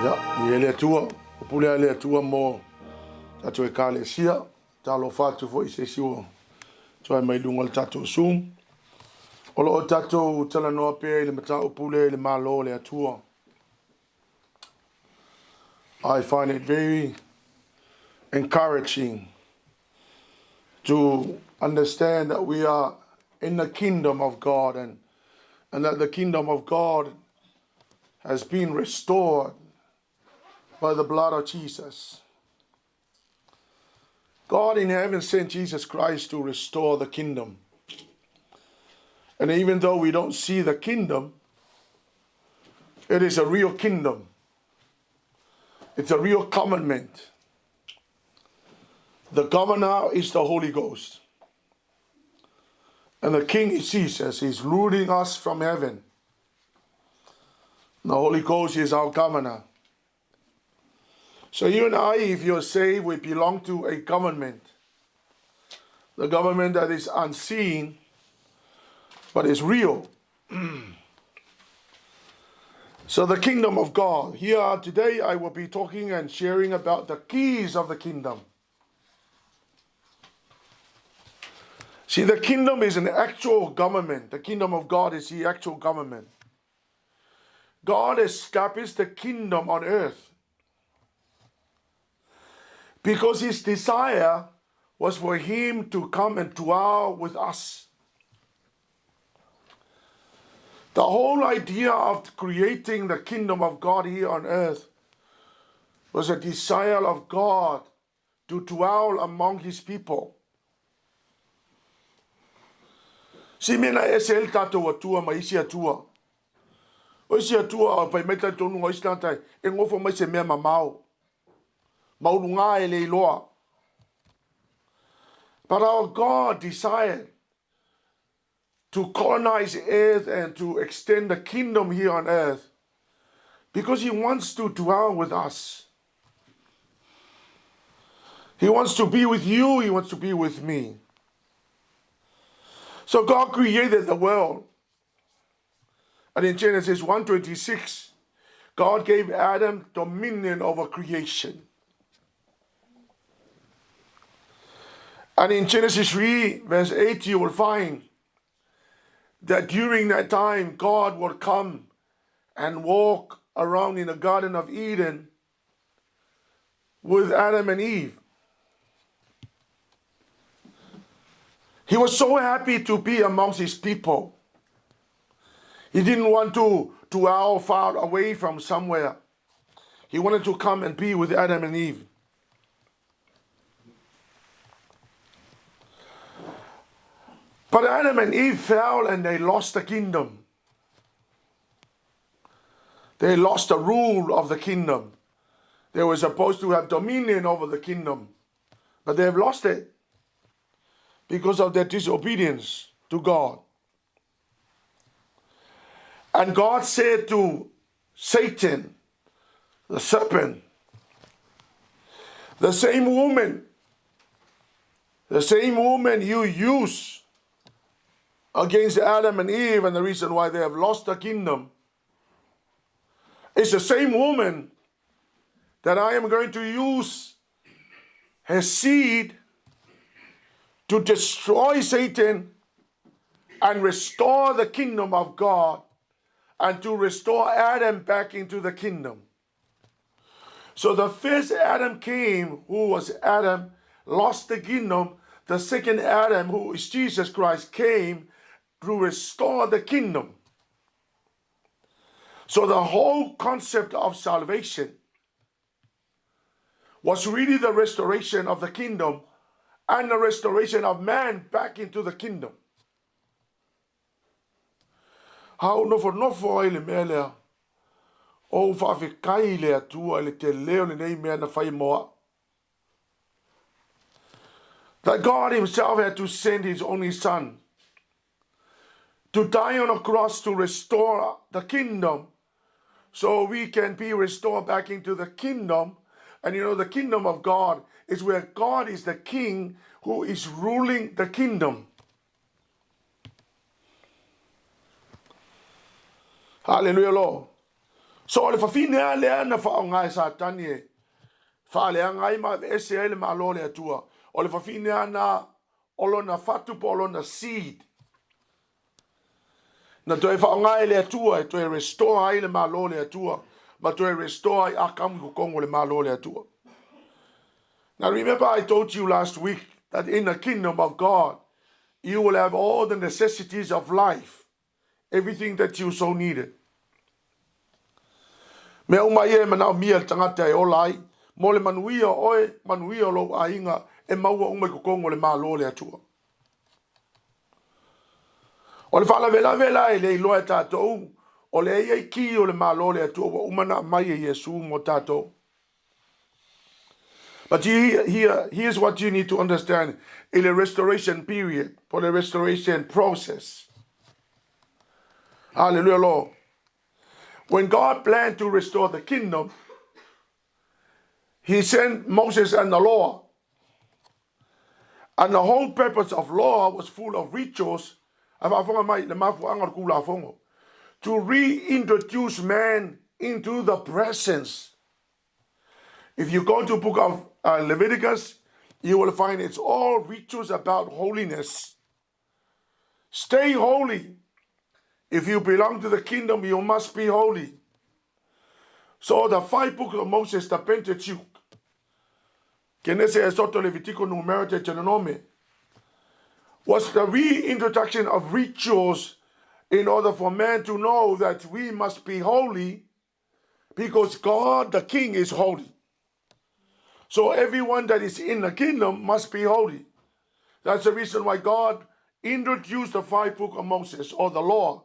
Ya, ele tua, pule ele tua mo tatu e kale sia, talo fatu fo ise siwo. Toi mai lungal tatu sum. Olo tatu tala no pe le mata pule le malo le tua. I find it very encouraging to understand that we are in the kingdom of God and that the kingdom of God has been restored by the blood of Jesus. God in heaven sent Jesus Christ to restore the kingdom. And even though we don't see the kingdom, it is a real kingdom. It's a real government. The governor is the Holy Ghost. And the King is Jesus. He's ruling us from heaven. The Holy Ghost is our governor. So you and I, if you're saved, we belong to a government. The government that is unseen, but is real. So the kingdom of God. Here today I will be talking and sharing about the keys of the kingdom. See, the kingdom is an actual government. The kingdom of God is the actual government. God established the kingdom on earth because his desire was for him to come and dwell with us. The whole idea of creating the kingdom of God here on earth was a desire of God to dwell among his people. Si mena esel tato atua ma isi atua. O isi atua o pai meta tonu o istantai e ngofo mai se mea mamau. Maulunga e leiloa. But our God desired to colonize earth and to extend the kingdom here on earth because he wants to dwell with us. He wants to be with you. He wants to be with me. So God created the world. And in Genesis 1:26, God gave Adam dominion over creation. And in Genesis 3, verse 8, you will find that during that time, God would come and walk around in the Garden of Eden with Adam and Eve. He was so happy to be amongst his people. He didn't want to dwell far away from somewhere. He wanted to come and be with Adam and Eve. But Adam and Eve fell and they lost the kingdom. They lost the rule of the kingdom. They were supposed to have dominion over the kingdom, but they have lost it because of their disobedience to God. And God said to Satan, the serpent, the same woman you use against Adam and Eve, and the reason why they have lost the kingdom, is the same woman that I am going to use her seed to destroy Satan and restore the kingdom of God and to restore Adam back into the kingdom. So the first Adam came, who was Adam, lost the kingdom. The second Adam, who is Jesus Christ, came to restore the kingdom. So the whole concept of salvation was really the restoration of the kingdom and the restoration of man back into the kingdom. How nofo ele mele o fa fe kai le atua le te leo le nei mea na fai moa. That God himself had to send his only son to die on a cross to restore the kingdom so we can be restored back into the kingdom. And you know, the kingdom of God is where God is the king who is ruling the kingdom. Hallelujah, Lord. So le fafine le ana fa ngai sa tani fa le ngai ma ese le malo le atua o le fafine ana olo na fatu polo na seed na toi fa ngai le atua e toi restore ai le malo le atua ma toi restore ai akam ku kongo le malo le atua. Now remember I told you last week that in the kingdom of God you will have all the necessities of life, everything that you so needed. Me uma ye mana mia tangata e olai mo le manuia oe manuia lo ainga e maua ume ko kongo le malo le atua. O le fala vela e le loa tatou o le ei ki o le malo le atua wa umana mai e Yesu mo tatou. But here's what you need to understand in the restoration period, for the restoration process. Hallelujah, Lord. When God planned to restore the kingdom, he sent Moses and the law. And the whole purpose of law was full of rituals to reintroduce man into the presence. If you go to the book of Leviticus, you will find it's all rituals about holiness. Stay holy. If you belong to the kingdom, you must be holy. So the 5 books of Moses, the Pentateuch, Genesis, Exodus, Leviticus, Numbers, Deuteronomy, was the reintroduction of rituals in order for man to know that we must be holy because God, the King, is holy. So everyone that is in the kingdom must be holy. That's the reason why God introduced the 5 books of Moses, or the law.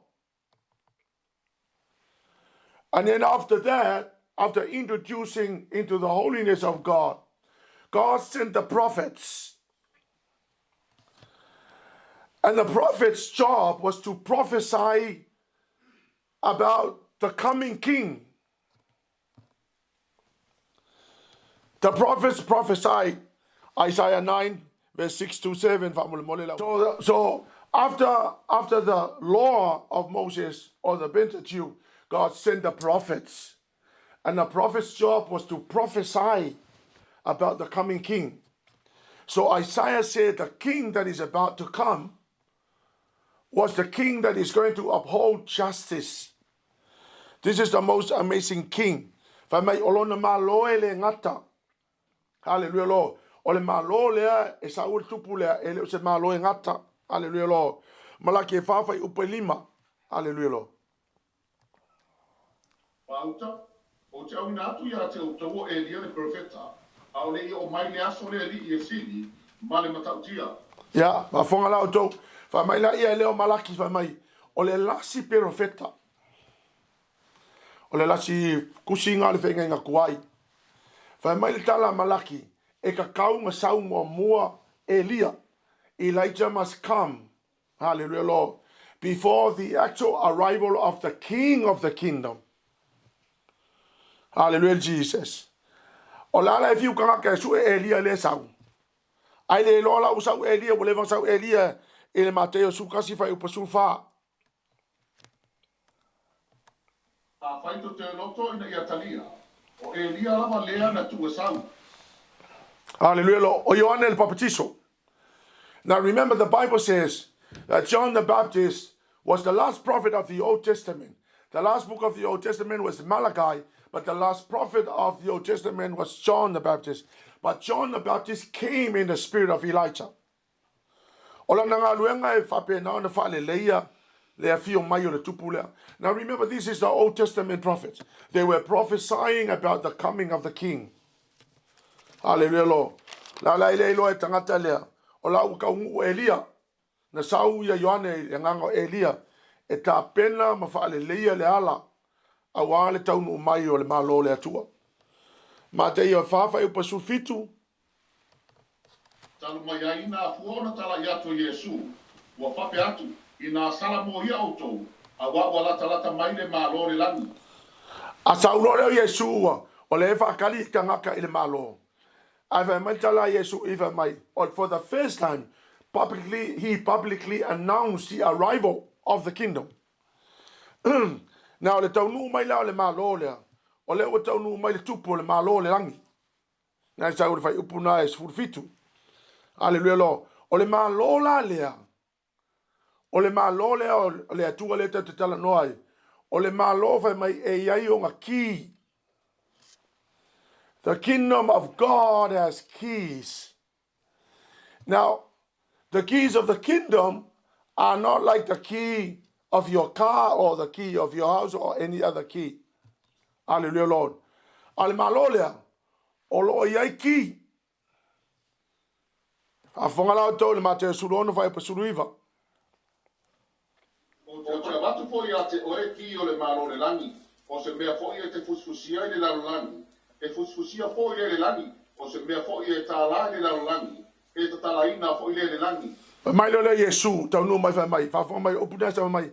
And then after that, after introducing into the holiness of God, God sent the prophets. And the prophet's job was to prophesy about the coming king. The prophets prophesied Isaiah 9, verse 6 to 7. So after the law of Moses, or the Pentateuch, God sent the prophets. And the prophet's job was to prophesy about the coming king. So Isaiah said the king that is about to come was the king that is going to uphold justice. This is the most amazing king. Hallelujah, Lord. Ole malo lea e saul tupu lea e leo se malo e ngata. Hallelujah, Lord. Malaki e whawhai upelima. Hallelujah, Lord. Pauta, o te au natu ia te o tau e lia le profeta, au le i o mai le aso le li i e sili, ma le matautia. Ya, ma fonga la o tau. Wha mai la ia leo malaki wha mai. O le lasi profeta. O le lasi kusinga le whenga inga kuai. Wha mai le tala malaki. E ka kaunga sau mua Elia. Elijah must come. Hallelujah, Lord. Before the actual arrival of the king of the kingdom. Hallelujah, Jesus. O lala e fiu kanga ke su Elia le sau. Ai le lola usau Elia, o le vasau Elia, e le Mateo su kasi fai upasu fa. A whaito te loto ina ia talia, o e lia lava lea na tu sau. Hallelujah, Lord. O Ioane el Papatiso. Now remember, the Bible says that John the Baptist was the last prophet of the Old Testament. The last book of the Old Testament was Malachi, but the last prophet of the Old Testament was John the Baptist. But John the Baptist came in the spirit of Elijah. Now remember, this is the Old Testament prophets. They were prophesying about the coming of the king. Hallelujah, Lord. La la ile lo e tangata lea. O la uka ungu Elia. Na sau ia Ioane e nganga Elia. E ta pena ma whaale leia le ala. A wale taunu umai o le malo le atua. MATAIO whawhai upa sufitu. Talu mai a ina a fuona tala iato Yesu, ua whape atu, ina sala mo ia autou, a wala talata mai le malo le lani. A saulo leo Yesu o le whakali ka ngaka i le malo. I've mentioned Yesu even my, or for the first time, he publicly announced the arrival of the kingdom. Na o le taunu mai la o le malo lea. O le o taunu mai le tupu o le malo le langi. Na sa o le fai upuna e sfurfitu. Aleluia lo. O le malo la lea. O le malo lea o le atua le te tala noai. O le malo fai mai e iai o ngā ki. The kingdom of God has keys. Now, the keys of the kingdom are not like the key of your car or the key of your house or any other key. Hallelujah, Lord. Ale malolea, o lo iai ki. A whangalau tau le Mataiao suruona whai pa suruiva. O te watu po ia te oe ki o le malo le langi. O se mea po ia te fusfusia i le lalo langi. E fusfusia po ia le langi. O se mea po ia ta la i le lalo langi. E ta talaina po ia le langi. Mai lo le Yesu, tau nu mai whai mai. Whawha mai opuna sa mai.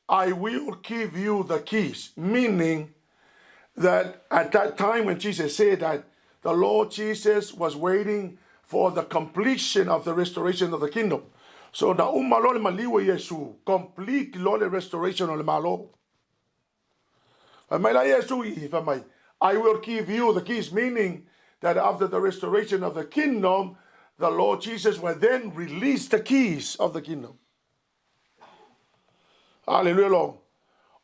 I will give you the keys. Meaning that at that time when Jesus said that, the Lord Jesus was waiting for the completion of the restoration of the kingdom. So na umalo le maliwa Yesu, complete lo le restoration of le malo. Mai la Yesu I mai. I will give you the keys, meaning that after the restoration of the kingdom, the Lord Jesus will then release the keys of the kingdom. Hallelujah, Lord.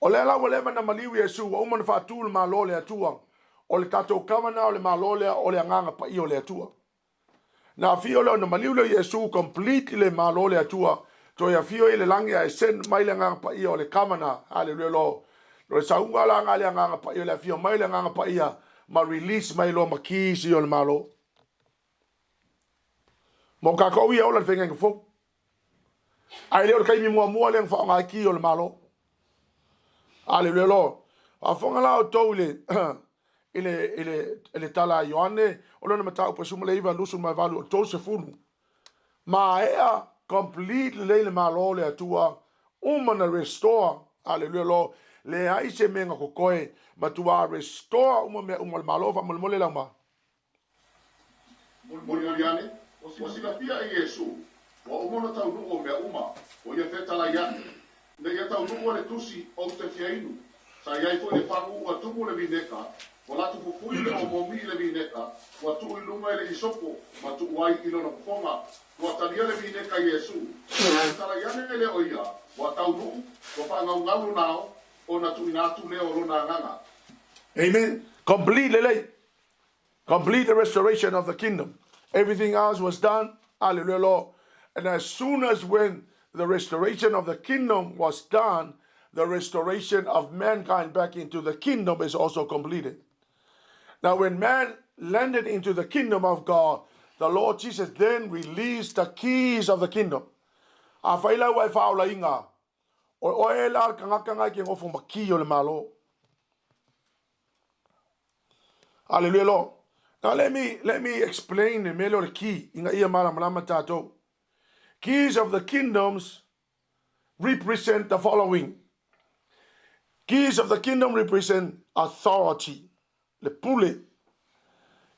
O le ala wale mana maliwi Yesu, wa umana whātū le malo le atua. O le tātou kawana o le malo le o le anganga pa I o le atua. Na fio le na maliwi le Yesu complete le malo le atua. To ya fio I le langi a sen mai le anganga pa I o le kawana. Hallelujah, Lord. Lo le saunga la ngale anganga pa I o le fio mai le anganga pa I ma release mai lo ma kisi o le malo. Mo ka ko ia o le whenga ngā fok. Ai leo le kaimi mua le ngā ki o le malo. Hallelujah, Lord. A whanga lao tau ele tala Ioane, o lona matau pa suma leiva lusu mai valu o tau se funu. Ma ea complete leile malo le atua, umana restore, hallelujah, Lord. Le aise menga kokoe, ma tua restore umana malo fa mole lama. Moliane, o sila pia I Yesu, wa umona tau nuko mea uma, o ia fetala iane. Na ia tau nuko le TUSI o te fiainu. Sa iai fo le whangu ua tumu le vineka, o latu fufui le o momi le vineka, ua tuu I lunga le isopo, ma tuu wai I lona kufonga, ua tania le vineka Yesu. Tala iane le o ia, ua tau nuku, o whangau ngalu nao, o na tu inatu leo lona nganga. Amen. Complete the restoration of the kingdom. Everything else was done. Hallelujah, Lord. And as soon as when the restoration of the kingdom was done, the restoration of mankind back into the kingdom is also completed. Now, when man landed into the kingdom of God, the Lord Jesus then released the keys of the kingdom. A whaila wai whaola inga. O e la kangakangai ki ngofo maki o le malo. Hallelujah, Lord. Now let me explain the melo key inga ia mara malama tato. Keys of the kingdoms represent the following. Keys of the kingdom represent authority. Le pule.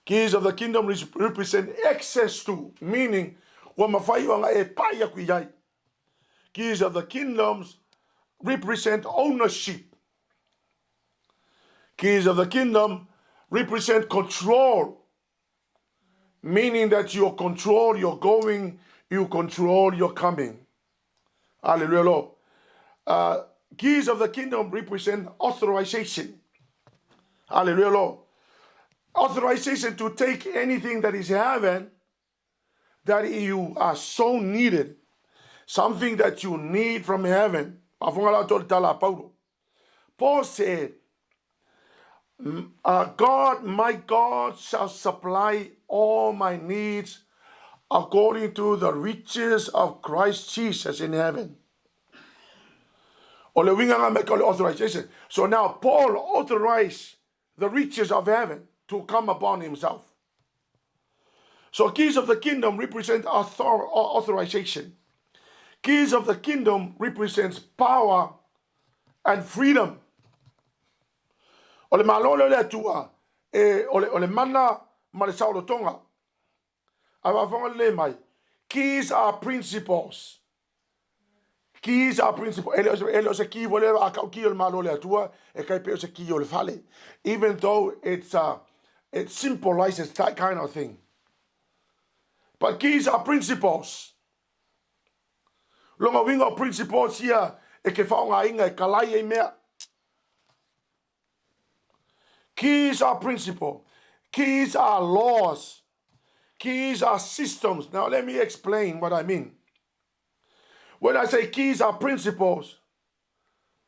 Keys of the kingdom represent access to, meaning wa mafai wanga e paya kuiai. Keys of the kingdoms represent ownership. Keys of the kingdom represent control, meaning that you control your going, you control your coming. Hallelujah, Lord. Keys of the kingdom represent authorization. Hallelujah, Lord. Authorization to take anything that is heaven that you are so needed. Something that you need from heaven. Paul said, God, my God, shall supply all my needs according to the riches of Christ Jesus in heaven. Authorization. So now Paul authorized the riches of heaven to come upon himself. So keys of the kingdom represent authorization. Keys of the kingdom represents power and freedom. Ole malole le tua ole mana ma le saulo tonga. Ava fonga le mai. Keys are principles. Keys are principle. Ele se ki vole a ka ki o malo le atua e kai pe se ki o le fale. Even though it symbolizes that kind of thing. But keys are principles. Longa winga principles here e ke whaonga inga e kalai e mea. Keys are principle. Keys are laws. Keys are systems. Now let me explain what I mean. When I say keys are principles,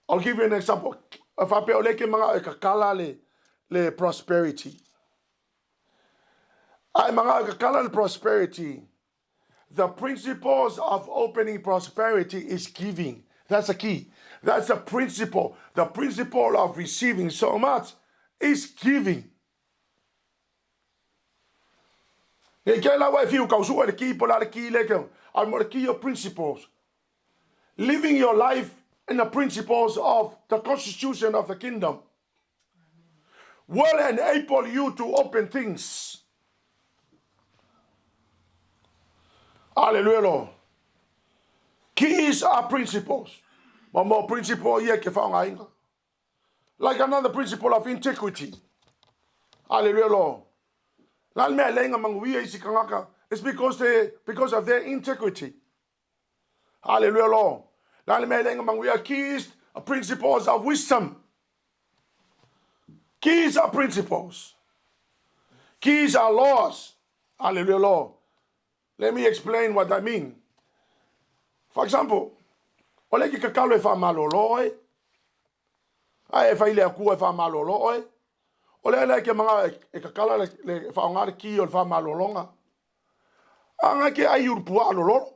I'll give you an example. If I peo leke mga e kakala le prosperity. Ai mga e kakala le prosperity. The principles of opening prosperity is giving. That's a key. That's a principle. The principle of receiving so much is giving. E kei lawa e fiu kausua le ki pola le ki leke. Ai mo le ki your principles. Living your life in the principles of the constitution of the kingdom will enable you to open things. Hallelujah, Lord. Keys are principles. But more principle ye ke whaonga inga. Like another principle of integrity. Hallelujah, Lord. Lan mea lenga manguia isi kangaka. It's because of their integrity. Hallelujah, Lord. Lan mea lenga manguia keys are principles of wisdom. Keys are principles. Keys are laws. Hallelujah, Lord. Let me explain what I mean. For example, ole ki kakalo e wha malolo e. Ai e whaile a kua e wha malolo e. Ole ele ke mga e kakala le whaongare ki o le wha malolonga. Anga ke ai urpua aloloro.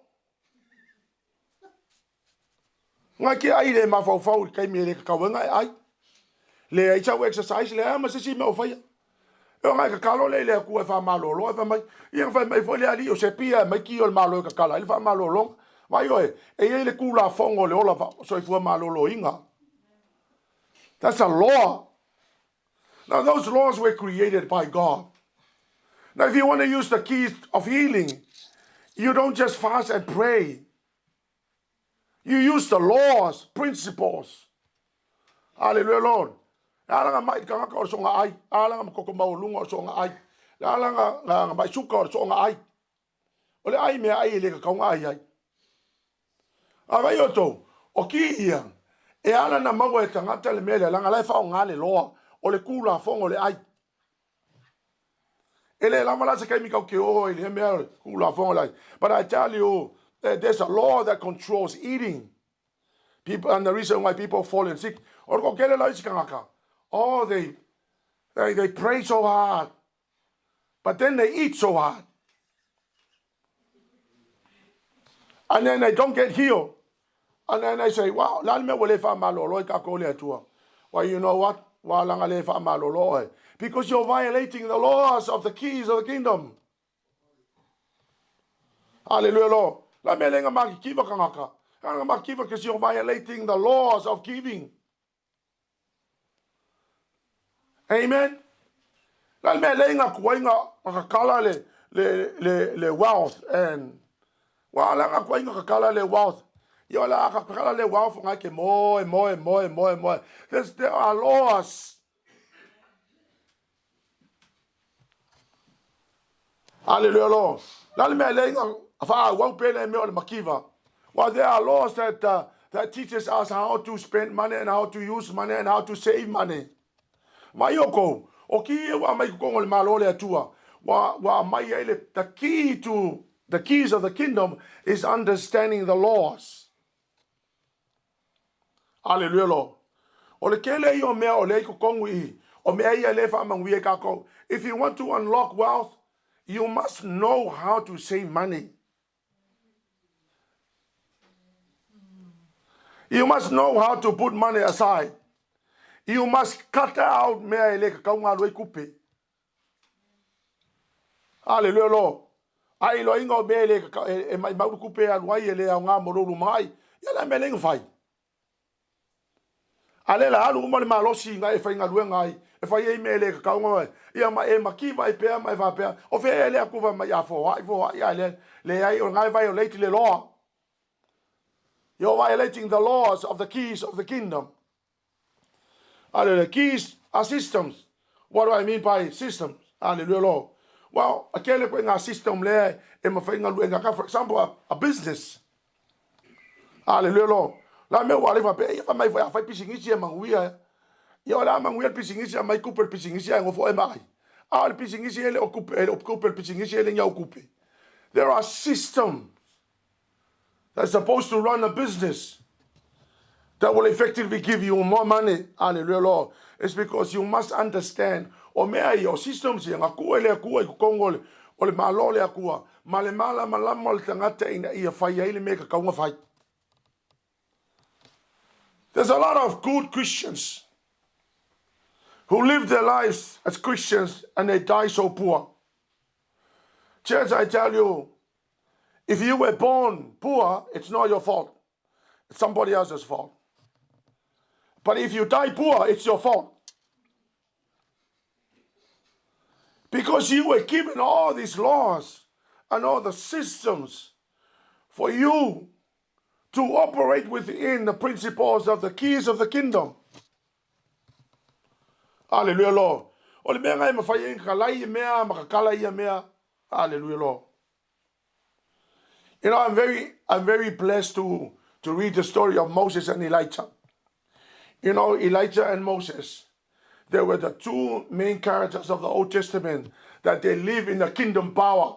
Nga ke ai le mawhauwhau kai me le kakauenga e ai. Le ai tau exercise le ama se si me o whaia. E o ngai kakalo le a kua e wha malolo e wha mai. Ia wha mai fwele ali o Sepi mai ki o le malo e kakala. Ele wha malolonga. Vai oe, e le kula fongo le ola soifua malolo inga. That's a law. Now those laws were created by God. Now if you want to use the keys of healing, you don't just fast and pray. You use the laws, principles. Hallelujah, Lord. Alanga mai kanga ko songa ai, alanga ko maulunga songa ai. Alanga mai suka songa ai. Ole ai me ai le ka nga ai ai. Awa yoto, o ki ia, e ala na maua e tangata le mele, langa lai whao ngā le loa, o le kula fongo le ai. Ele lama la se kai mikau ke o, ele mea kula fongo le ai. But I tell you, there's a law that controls eating. People, and the reason why people fall sick, or ko kele lai si kangaka. Oh, they pray so hard, but then they eat so hard. And then they don't get healed. And then I say, wow, well, you know what? Because you're violating the laws of the keys of the kingdom. Hallelujah, Lord. Because you're violating the laws of giving. Amen. Le wealth and wealth. There are laws. Hallelujah, Lord. Well, there are laws that teaches us how to spend money and how to use money and how to save money. The key to the keys of the kingdom is understanding the laws. Hallelujah, Lord. If you want to unlock wealth, you must know how to save money. You must know how to put money aside. You must cut out hallelujah, Lord. Ai lo ingo mele e mai mau kupe a wai ele a nga moruru mai ya me leng fai ale la alu mo le malosi nga e fai nga luenga e fai e mele ka nga ia ma e makiva e pe mai va pe o fe ele a kuva mai a fo ya le ai o nga violate le law. You're violating the laws of the keys of the kingdom. Hallelujah. Keys are systems. What do I mean by systems? Hallelujah, Lord. Well, I can't look at a system there. For example, a business. Hallelujah, Lord. La me wale fa pe fa mai fa pisingi mang wia. Yo la mang wia pisingi mai couple pisingi ngo fo mai. Al pisingi ele couple pisingi ele nya couple. There are systems that's supposed to run a business that will effectively give you more money. Hallelujah, Lord. It's because you must understand. O mea your systems yang aku ele aku ku kongol ole malole aku male mala malamol tangata ina ia fai ile me ka kaunga fai. There's a lot of good Christians who live their lives as Christians and they die so poor. Church, I tell you, if you were born poor, it's not your fault. It's somebody else's fault. But if you die poor, it's your fault. Because you were given all these laws and all the systems for you to operate within the principles of the keys of the kingdom. Hallelujah, Lord. Hallelujah, Lord. You know, I'm very blessed to read the story of Moses and Elijah. You know, Elijah and Moses, they were the two main characters of the Old Testament that they live in the kingdom power.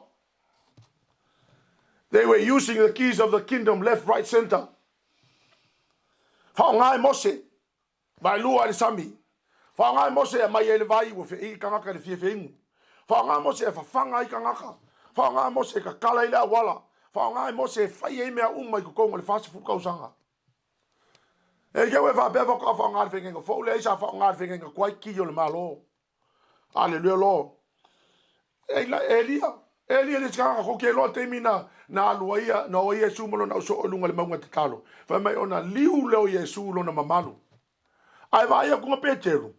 They were using the keys of the kingdom, left, right, center. Whaongai Mose, vai lua le sami. Whaongai Mose e mai ele vai ua i kangaka le fiefeingu. Whaongai Mose e whawhanga i kangaka. Whaongai Mose e ka kala i lea wala. Whaongai Mose e whai e mea umai kukongo le whasi fukausanga. E kewe whabea whaka whaongai whengenga. Whaule isa whaongai whengenga kwai ki o le malo. Hallelujah, Lord. Elia le skanga ko ke lo te mina na luia na o Yesu mo na so lunga le maunga te talo. Fa mai ona liu le o Yesu lo na mamalu. Ai vai ko Petero.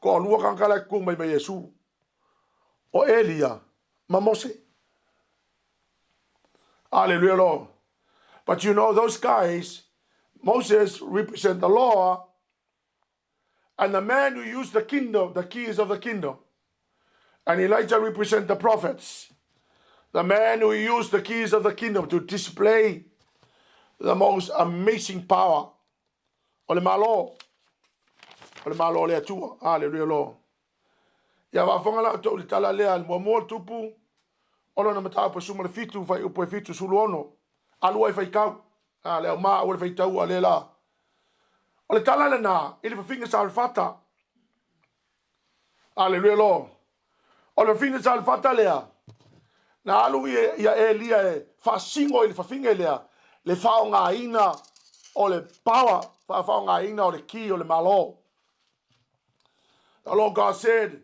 Ko lua kan kala ko mai Yesu. O Elia Mose. Hallelujah, Lord. But you know those guys, Moses represent the law, and the man who used the kingdom, the keys of the kingdom. And Elijah represent the prophets. The man who used the keys of the kingdom to display the most amazing power. Ole malo le atua. Hallelujah, Lord. Ya va fonga la to tala le al mo tupu. Ono na mata po sumo le fitu vai upo fitu suluono. Alu ai FAITAU. Le ma o le FAITAU ale la. Ole tala le na, ele fa finga sa fata. Hallelujah, Lord. Ole finga sa fata lea. Na alu ia Elia e fasingo il fafinga lea le faonga ina o le power faonga ina o le ki o le malo. The Lord God said,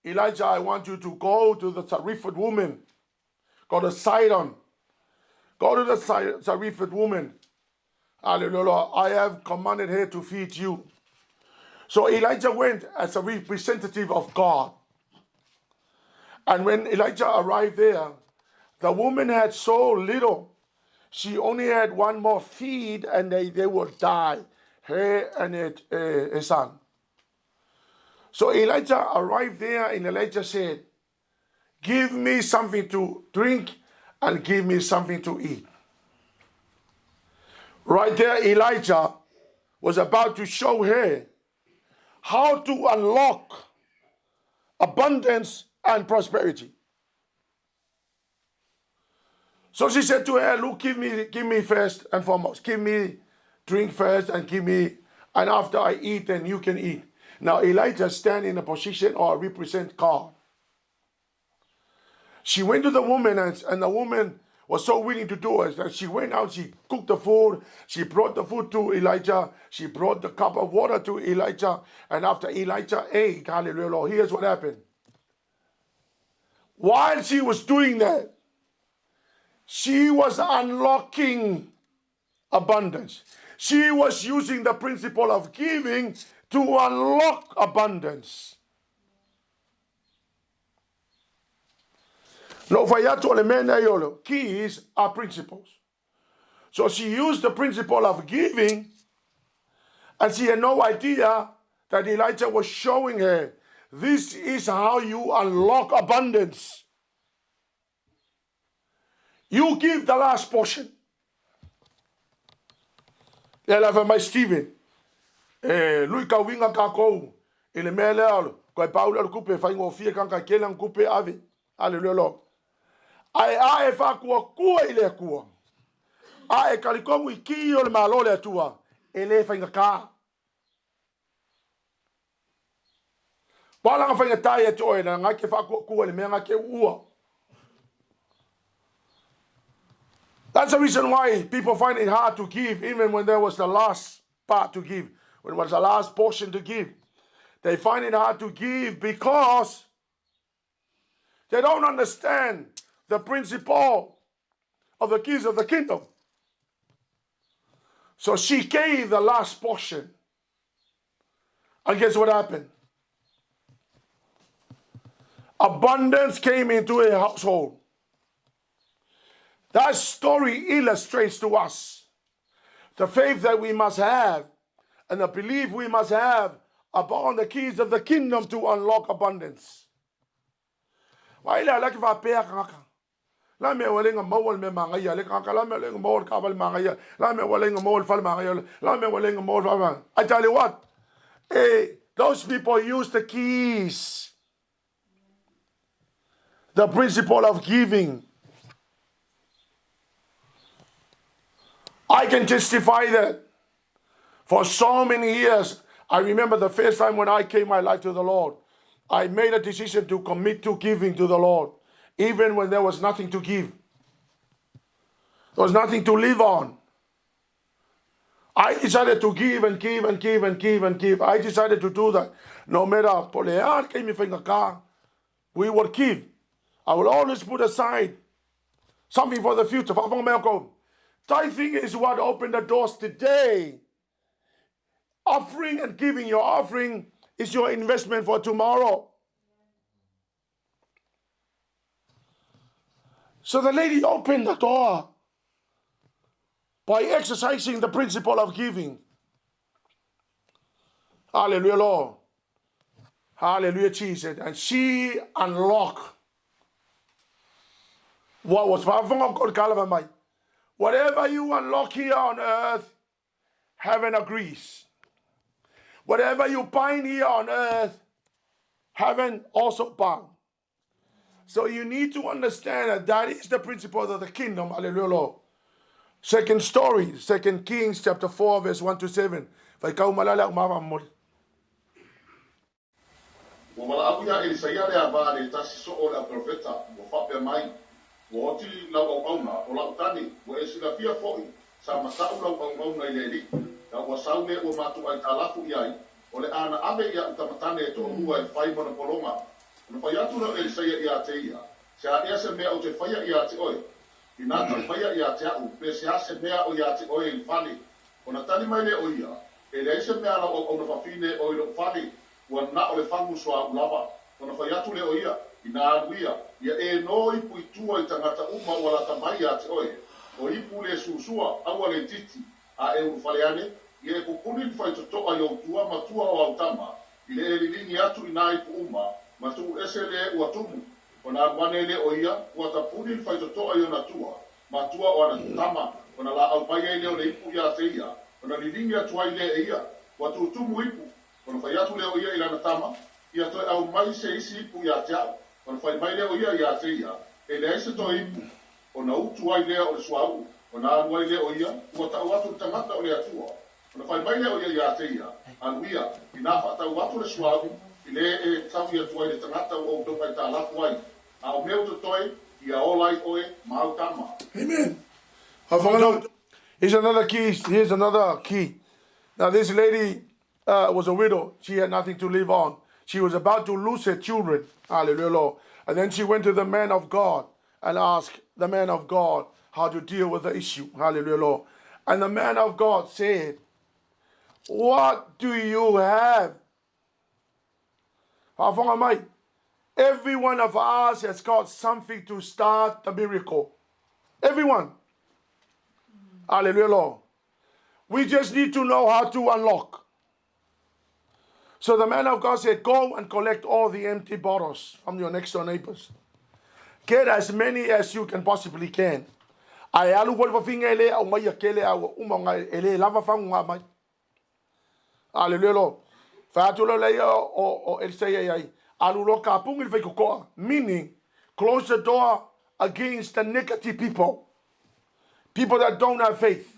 Elijah, I want you to go to the Zarephath woman. Go to Sidon. Go to the Zarephath woman. Hallelujah, Lord. I have commanded her to feed you. So Elijah went as a representative of God. And when Elijah arrived there, the woman had so little. She only had one more feed and they would die, her and her son. So Elijah arrived there and Elijah said, give me something to drink and give me something to eat. Right there, Elijah was about to show her how to unlock abundance and prosperity. So she said to her, look, give me first and foremost. Give me drink first and and after I eat, then you can eat. Now Elijah stand in a position or represent God. She went to the woman and the woman was so willing to do it that she went out, she cooked the food, she brought the food to Elijah, she brought the cup of water to Elijah, and after Elijah ate, hallelujah, Lord, here's what happened. While she was doing that, she was unlocking abundance. She was using the principle of giving to unlock abundance. No, keys are principles. So she used the principle of giving, and she had no idea that Elijah was showing her, this is how you unlock abundance. You give the last portion. Ela vai mais Steven. Lui ka winga ka kou. Ele mele alo. Ko Paulo kupe fa ngofia kan ka kela kupe ave. Hallelujah. Ai fa kua ile kua. Ai kalikomu iki o le malo le tua. Ele fa ngaka. Bala nga fa ngata ye to ina ngake fa kua le menga ke ua. That's the reason why people find it hard to give, even when there was the last part to give, when it was the last portion to give. They find it hard to give because they don't understand the principle of the keys of the kingdom. So she gave the last portion. And guess what happened? Abundance came into a household. That story illustrates to us the faith that we must have and the belief we must have upon the keys of the kingdom to unlock abundance. La me walenga mawal me mangaya le kaka la me walenga mawal kaval mangaya la me walenga mawal fal mangaya la me walenga mawal fal. I tell you what, those people use the keys, the principle of giving. I can testify that for so many years. I remember the first time when I gave my life to the Lord, I made a decision to commit to giving to the Lord, even when there was nothing to give. There was nothing to live on. I decided to give and give and give and give and give. I decided to do that. No matter we would give. I will always put aside something for the future. Tithing is what opened the doors today. Offering and giving your offering is your investment for tomorrow. So the lady opened the door by exercising the principle of giving. Hallelujah, Lord. Hallelujah, Jesus. And she unlocked what was whatever you unlock here on earth, heaven agrees. Whatever you bind here on earth, heaven also bound. So you need to understand that that is the principle of the kingdom. Hallelujah, Lord. Second story, 2 Kings chapter 4, verse 1 to 7. FAITAU malala umamamol. Wala abuya ISAIA le avare tasi so o la profeta mo fape mai wo oti la ona o la tani wo esila fia foi sa matau la ona ile li na wo saune o matu ai talafu iai o le ana ave ia tamatane to rua e fai mo na polonga no fai atu la ISAIA ia te ia sa ia se mea o te fai ia te oi ina ta fai ia te au pe se ase mea o ia te oi il fali ona tani mai le o ia e le se mea la o ona fafine o il fali wana o le fangu soa ulava ona fai atu le o ia ina anuia ia e no ipu itua i tangata uma wala tamai a te oe o ipu le susua awa le titi a e urufaleane ia e kukuni fai totoa i autua matua o autama i le elilingi atu ina ipu uma matu ese le uatumu ona aguane le o ia uatapuni fai totoa i onatua matua o anatama ona la aupaya i leo le ipu ia te ia ona lilingi atua i le e ia uatutumu ipu ona fai atu le o ia i lana tama ia toi au mai se isi ipu ia te au ona fai mai leo ia te ia e le aise toi ipu ona utu ai lea o le suau ona anu ai lea o ia ua tau atu tangata o le atua ona fai mai lea o ia te ia anu ia ina whaatau atu le suau i le e tau ia tuai le tangata o tau ai tā lafu ai a o meo to toi ia o lai oe mau tama. Amen. Here's another key. Here's another key. Now this lady was a widow. She had nothing to live on. She was about to lose her children. Hallelujah, Lord. And then she went to the man of God and asked the man of God how to deal with the issue. Hallelujah, Lord. And the man of God said, what do you have? Every one of us has got something to start the miracle. Everyone. Hallelujah, Lord. We just need to know how to unlock. So the man of God said, go and collect all the empty bottles from your next door neighbors. Get as many as you can possibly can. Ai alu volva finga ele au mai akele au umonga ele lava fangu mai. Hallelujah, Lord. Fatulo le o ISAIA ai. Alu lo kapung il veikokoa. Meaning, close the door against the negative people. People that don't have faith.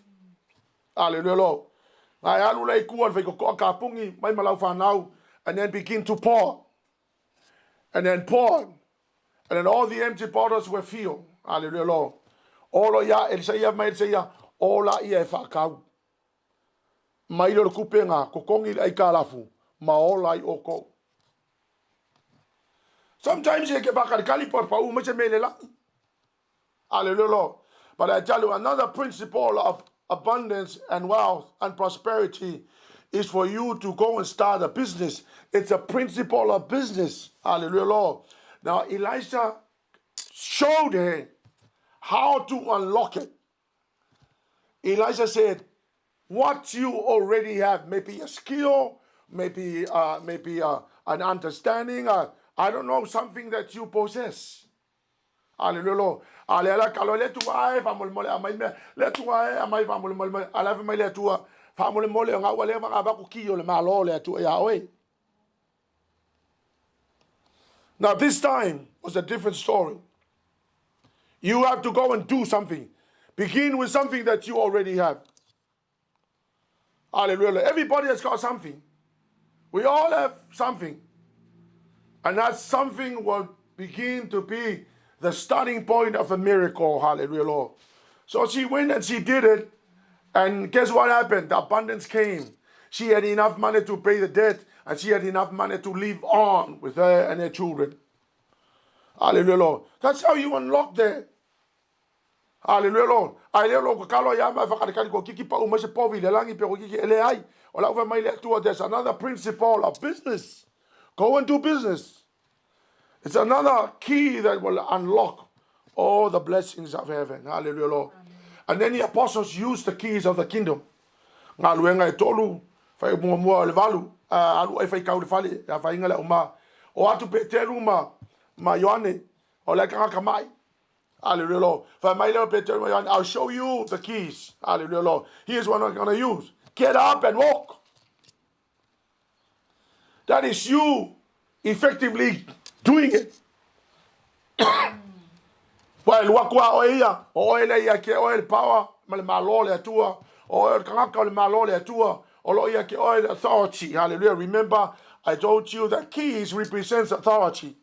Hallelujah, Lord. Ai alu le ku al veikokoa kapungi mai malau fanau, and then begin to pour. And then pour. And then all the empty bottles were filled. Hallelujah, Lord. All of ya, ISAIA mai ISAIA, all la ia whakau. Mai lo kupenga, kokongi ai kalafu, ma ola I oko. Sometimes you get back at Kalipor, much a melela. Hallelujah, Lord. But I tell you, another principle of abundance and wealth and prosperity is for you to go and start a business. It's a principle of business. Hallelujah, Lord. Now, Elisha showed her how to unlock it. Elisha said, what you already have, maybe a skill, maybe an understanding, I don't know, something that you possess. Hallelujah, Lord. Hallelujah. Kalau le tu ai famul mole amai me le tu ai amai famul mole ala me le tu famul mole nga wale nga ba ku kiyo le malo le tu ya oi. Now this time was a different story. You have to go and do something. Begin with something that you already have. Hallelujah. Everybody has got something. We all have something. And that something will begin to be the starting point of a miracle. Hallelujah, Lord. So she went and she did it. And guess what happened? The abundance came. She had enough money to pay the debt. And she had enough money to live on with her and her children. Hallelujah, Lord. That's how you unlock that. Hallelujah, Lord. There's another principle of business. Go and do business. It's another key that will unlock all the blessings of heaven. Hallelujah, Lord. Amen. And then the apostles used the keys of the kingdom. Hallelujah. Hallelujah, Lord. I'll show you the keys. Hallelujah, Lord. Here's what I'm going to use. Get up and walk. That is you effectively doing it. While wakwa oia, oile ia ke oil power, malole atua, oil kanaka malole atua, oloia ke oil authority. Hallelujah. Remember, I told you that keys represents authority.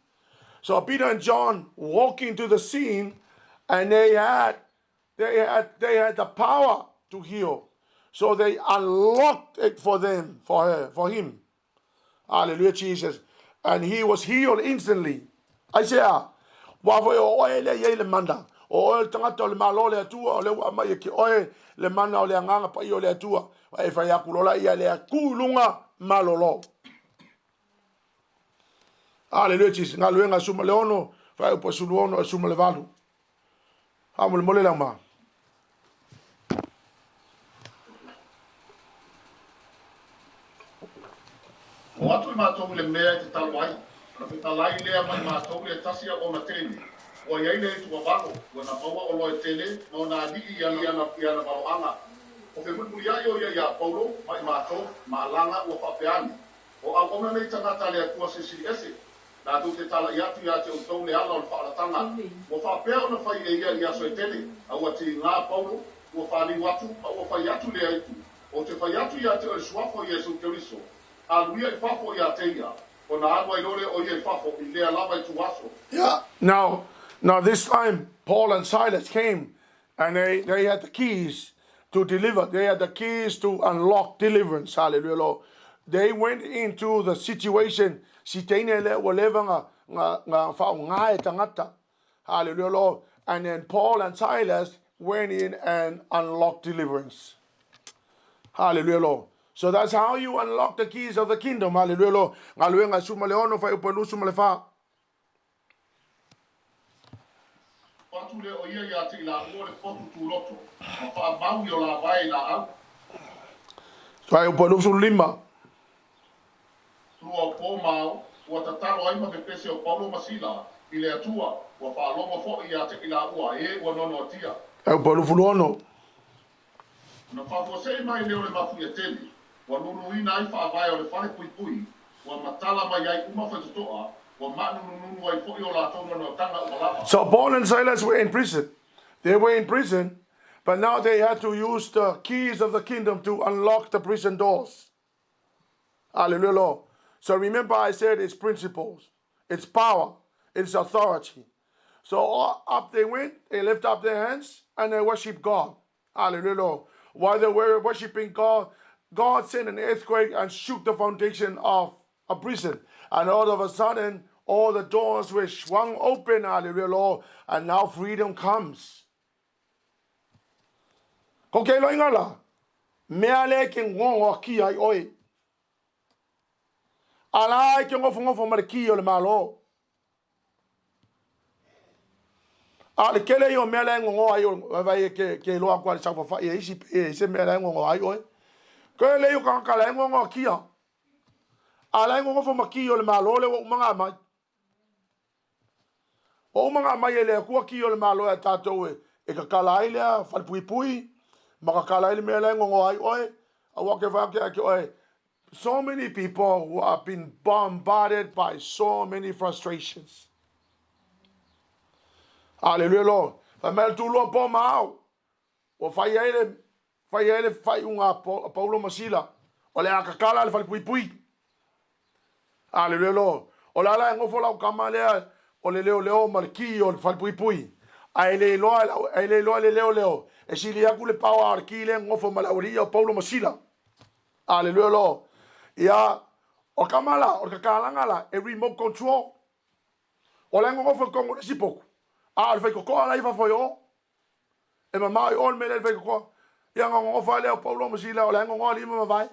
So Peter and John walk into the scene, and they had the power to heal. So they unlocked it for them, for her, for him. Hallelujah, Jesus. And he was healed instantly. Isaiah, wafo oil le manda, oil tangata le malole atua, le amai ki oil le mana le nganga pa yo le atua, e fa ya kulola ia le kulunga malolo. Hallelujah, Jesus. Ngaluenga suma leono, fa upo suluono suma levalu. Hamul mole lama. O atu mātou le mea te talwai. Ka talai lea mai mātou le tasia o na tele. O iai le tu wavalo, o na maua o loe tele, no na adiki iana waloanga. O ke mutmuli ai o ia Paulo, mai mātou, maalanga o whapeani. O au ona nei tangata le atua CCS. Na tu te tala iatu ia te utau le ala o le whaalatanga. O whapea o na whai e ia soe tele. Au ati ngā Paulo, o whani watu, o whai atu le aitu. O te whai atu ia te o suafo Yesu Keriso. Yeah. Now this time Paul and Silas came, and they had the keys to deliver. They had the keys to unlock deliverance. Hallelujah, Lord. They went into the situation. Hallelujah, Lord. And then Paul and Silas went in and unlocked deliverance. Hallelujah, Lord. So that's how you unlock the keys of the kingdom. Hallelujah, Lord. Ngaluenga suma leono fa upanu suma lefa. atu le o ia ia te la o le potu tu loto. Ma fa mau yo la vai la au. Sai o polu su lima. Tua po mau, ua tatalo ai ma te pese o Paulo Masila, I le atua, ua fa longa fo ia te la ua ua nono atia. E o polu fuluono. Na fa fo se mai leo le mafu ia tele, ua nunu ina ai fa vai o le fale pui pui, ua matala mai ai uma fa tutoa, ua manu nunu ai fo I o la tonu no tanga ua lava. So Paul and Silas were in prison. They were in prison, but now they had to use the keys of the kingdom to unlock the prison doors. Hallelujah, Lord. So remember I said it's principles, it's power, it's authority. So up they went, they lift up their hands, and they worship God. Hallelujah, Lord. While they were worshiping God, God sent an earthquake and shook the foundation of a prison. And all of a sudden, all the doors were swung open, hallelujah, Lord, and now freedom comes. Kokelo ingala, meale ke ngongo ki ai oi. Alai ke ngofo mariki o le malo. Ale kele yo meale ngongo ai o vai ke lo akwa sa fa e isi e se meale ngongo ai oi. Kele yo ka kala ngongo ki a. Alai ngofo mariki o le malo le o manga mai. O mga mai ele ku ki o le malo e tatou e ka kala ile fa pui pui ma ka kala ile meale ngongo ai oi. A wa ke va ke oi. So many people who have been bombarded by so many frustrations. Hallelujah, Lord. Famel tu lo po mau. O fai unga Paulo Masila. O le akakala le fai pui pui. Hallelujah, Lord. O la ngofo la kamale o le leo marki o le fai pui pui. Ai le leo. E si le aku le pau arkile ngofo malauria o Paulo Masila. Hallelujah, Lord. Ya o kamala o kakalangala e remote control. O la ngofo kongo le sipoku. Al fai ko ala ifa foyo. E mama o me le fai ko. Ya ngofo le o Paulo Masila o la ngofo li ma vai.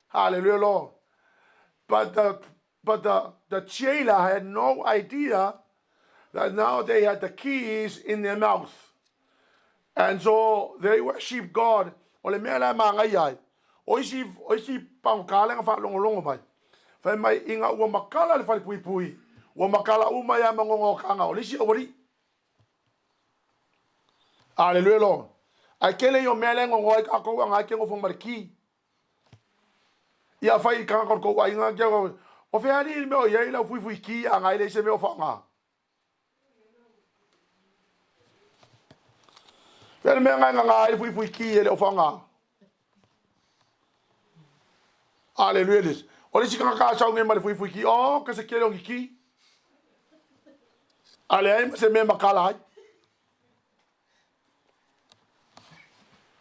Hallelujah, Lord. But the jailer had no idea that now they had the keys in their mouth. And so they worship God. O le mea la mangai. Oisi pangkala nga fa longo mai. Fa mai inga ua makala le fai pui pui. Ua makala uma ya mangongo kanga. O lisi ori. Hallelujah, Lord. Ai kele yo mea le ngongo ai kako anga ke ngofo mariki. Ia fai kanga ko ai nga ke o fe ani me o ye la fui ki anga ile se me o fa nga. Fe me nga ai fui ki ele o fa nga. Hallelujah. Olha se kaka sa ngem mal fui ki o que se quero ki. Ale ai se me makala ai.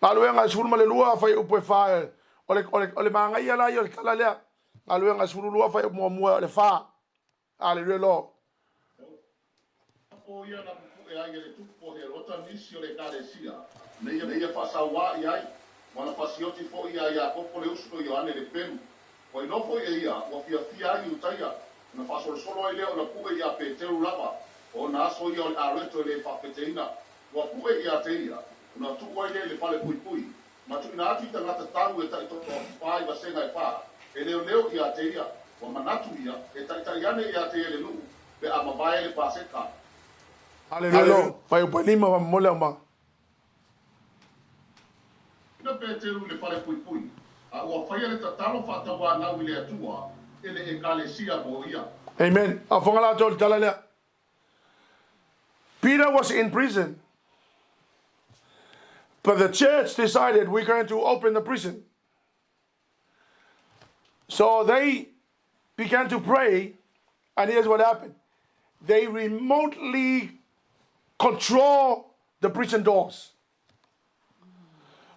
Aluenga sul male lua fai o pe fa. Ole manga ia la yo kala le. Aluenga sul lua fai mo le fa. Hallelujah, Lord. O ia na pu e ai le tupo he rota misio le karesia. Nei fa sa wa ai. Wana pasioti fo ia popo le usto yo ane le penu. O no fo ia o fia ai utaia. Na fa solo ai leo na pu ia pe te lava. O na so ia a reto le fa peteina. O pu ia te ia. Na tu ai le fale pui pui. Ma tu na ati ta ngata tau e ta to fai va senga e fa. E leo ia te ia. O manatu ia e ta ia te le lu. Pe ama vai le paseka. Hallelujah. Fai o panima va mole ma. Ina peteru le fale pui pui. A ua fai le tatalo fatawa na wile atua. Ele e kalesia mo ia. Amen. Afongala tol talale. Peter was in prison. But the church decided we're going to open the prison. So they began to pray, and here's what happened. They remotely control the prison doors.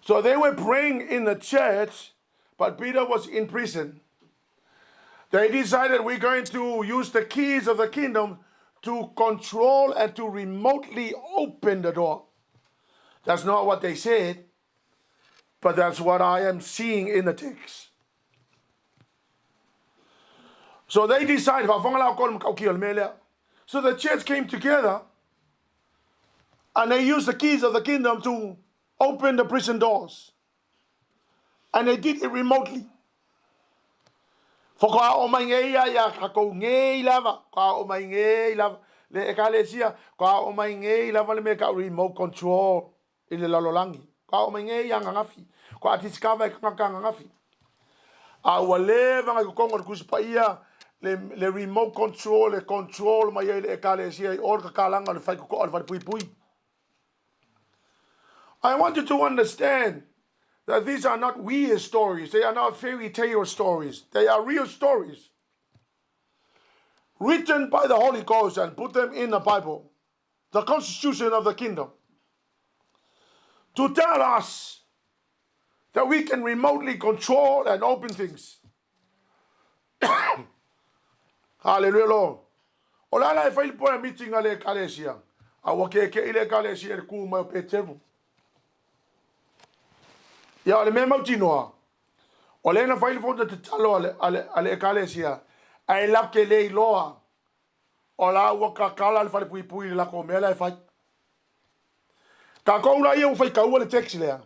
So they were praying in the church, but Peter was in prison. They decided we're going to use the keys of the kingdom to control and to remotely open the door. That's not what they said, but that's what I am seeing in the text. So they decided, so the church came together And they used the keys of the kingdom to open the prison doors. And they did it remotely. For ka o mai ngeia ya ka ko ngei lava, ka o mai ngei lava le ekalesia, ka o mai ngei lava le me ka remote control i le lalolangi. Ka o mai ngei ya ngafi, ko atiskava ka ngafi. A wale vanga ko kongo kuspaia le remote control, le control mai le ekalesia or ka kalanga le fai ko al pui pui. I want you to understand that these are not weird stories. They are not fairy tale stories. They are real stories written by the Holy Ghost and put them in the Bible, the constitution of the kingdom, to tell us that we can remotely control and open things. Hallelujah, Lord. Olala e fai po meeting ale kalesia. Awa ke ile kalesia ku ma peteru. Ya le mema tinoa. Ole na fai fo te talo ale kalesia. Ai la ke le loa. Ola wa ka kala le fai pui la ko mela e fai. Ka ko la ye fai ka le taxi le.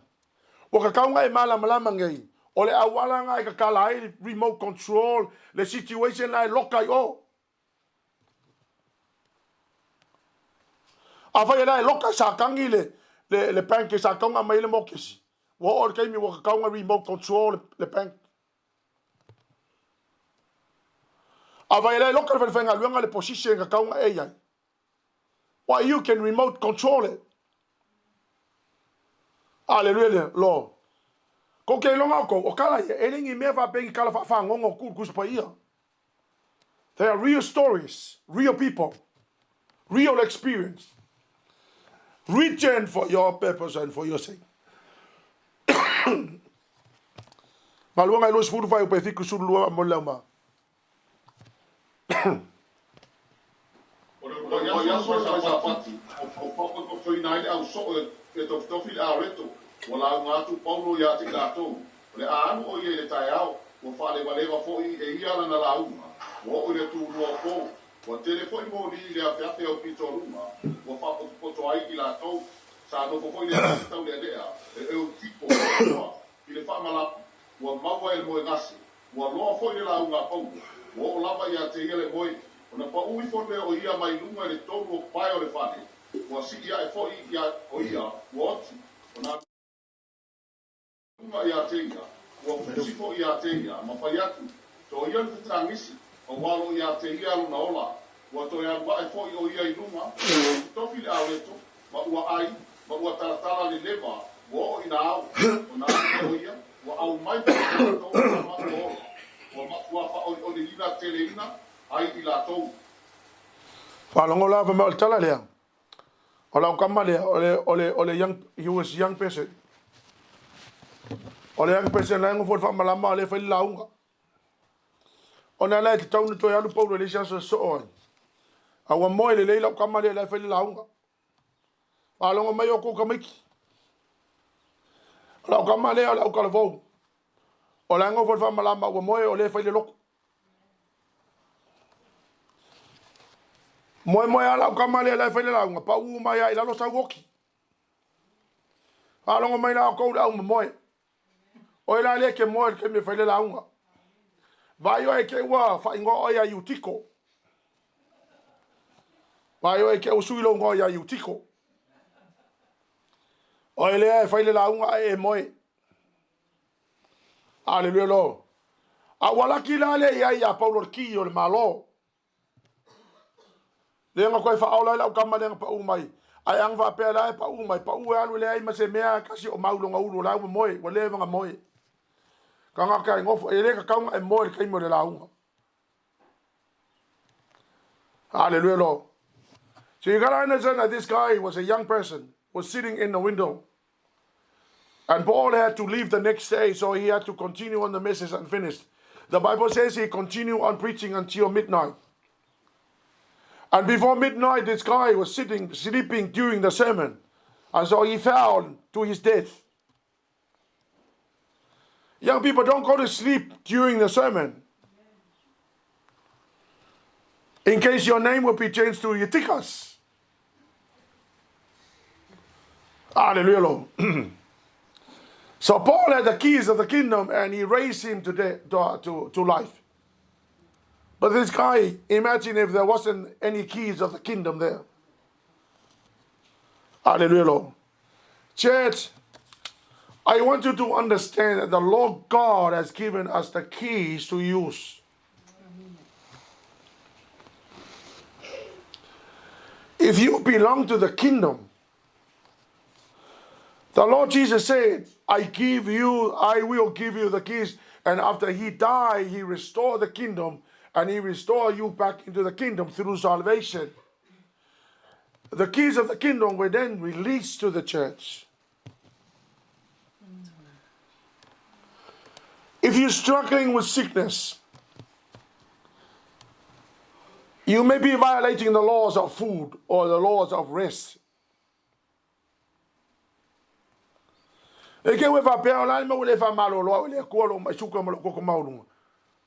Wa ka ka e mala ngai. Ole awala ngai ka kala ai remote control le situation ai lokai o. Afai la lokai sa kangi le bank sa kanga mai le mokisi. Wa or kai mi wa ka ka remote control le bank. Afai la lokai fa fenga luanga le position ka ka ai ai. Why you can remote control it. Hallelujah, Lord. Ko ke longa ko o kala ye elingi me va pe kala fa ngongo ku pa ia. They are real stories, real people, real experience, written for your purpose and for your sake. Maluanga los furu fa pe fiku sulu lua mo lama. O ya so sa pati o foi na ile au so e to fil a reto. Wala ngatu Paulo ya te kato. Le anu o ye le taiao, o fa le wale wa foi e ia na la uma. Wo o le tu ro po. O telefoni mo li le ape o pitoruma. O fa po to ai ki la to. Sa no foi le tau le lea. E o tipo o ile fa mala. O mawa e mo ngasi. O lo foi le la uma po. O lava ya te ile moi. Ona pa ui fo le o ia mai lunga le toru o pai o le fane. O si ia e foi ia o ia. O oti. Ona ya tenga wa kusiko ya tenga mafayatu to yan fitrangisi o walo ya tenga na ola wa to ya ba fo o ya inuma to fil aweto ma wa ai ma wa taratala le leva wo ina o na o ya wa au mai to ma o wa fa o le ina teleina ai ila to Fa longo la fa mal tala le. Ola kamale ole young, he was young person. Ole ang person lang fo fa malama le fa launga. Ona la te tau to ya lu Paulo le sia so on. Awa mo le leila kamale le fa launga. Alonga mai o ko kamiki. Ola kamale ola ka vo. Ola ngo fo fa malama wa mo ole fa le lok. Mo ala kamale le fa launga pa u mai ila lo sa woki. Alonga mai la ko la mo. O ila le ke mo ke me fele la unga. Vai o ke wa fa ingo o ya yutiko. Vai o ke usui lo ngo ya yutiko. O ile fele la unga e mo. Aleluya lo. A wala ki la le ya Paulo ki o le malo. Le nga ko fa ola la ka ma le pa u mai. Ai ang va pe la pa u mai pa u alu le ai ma se mea kasi o maulo nga u la mo o le nga mo. Kanga kai ngofo ele ka kaunga e mo kai mo le launga. Hallelujah, Lord. So you gotta understand that this guy was a young person, was sitting in the window. And Paul had to leave the next day, so he had to continue on the message and finish. The Bible says he continued on preaching until midnight. And before midnight, this guy was sleeping during the sermon. And so he fell to his death. Young people, don't go to sleep during the sermon. In case your name will be changed to Yetikas. Hallelujah, Lord. So Paul had the keys of the kingdom and he raised him to life. But this guy, imagine if there wasn't any keys of the kingdom there. Hallelujah, Lord. Church, I want you to understand that the Lord God has given us the keys to use. If you belong to the kingdom, the Lord Jesus said, I will give you the keys. And after he died, he restored the kingdom and he restored you back into the kingdom through salvation. The keys of the kingdom were then released to the church. If you're struggling with sickness, you may be violating the laws of food or the laws of rest. Eke we fa pea la ma le fa malo lo le ko lo ma suka mo ko maulu.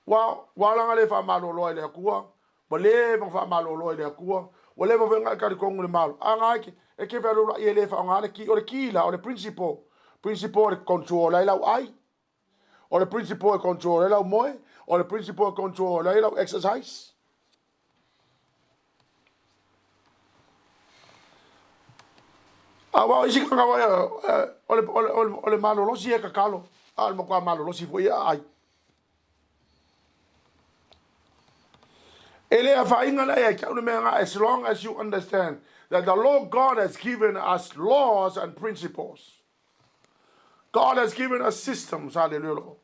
Wa la le fa malo lo le ko. Bo le fa malo lo le ko. Wo le va ka ko ngule malo. Anga ki e ke fa lo ye le fa ngana ki o le kila o le principle de control la ai. O le principle de control la moe o le principle de control la exercise. Awa isi ka wa ole malo lo si e ka kalo. Al mo kwa malo lo si foi ai. As long as you understand that the Lord God has given us laws and principles. God has given us systems. Hallelujah.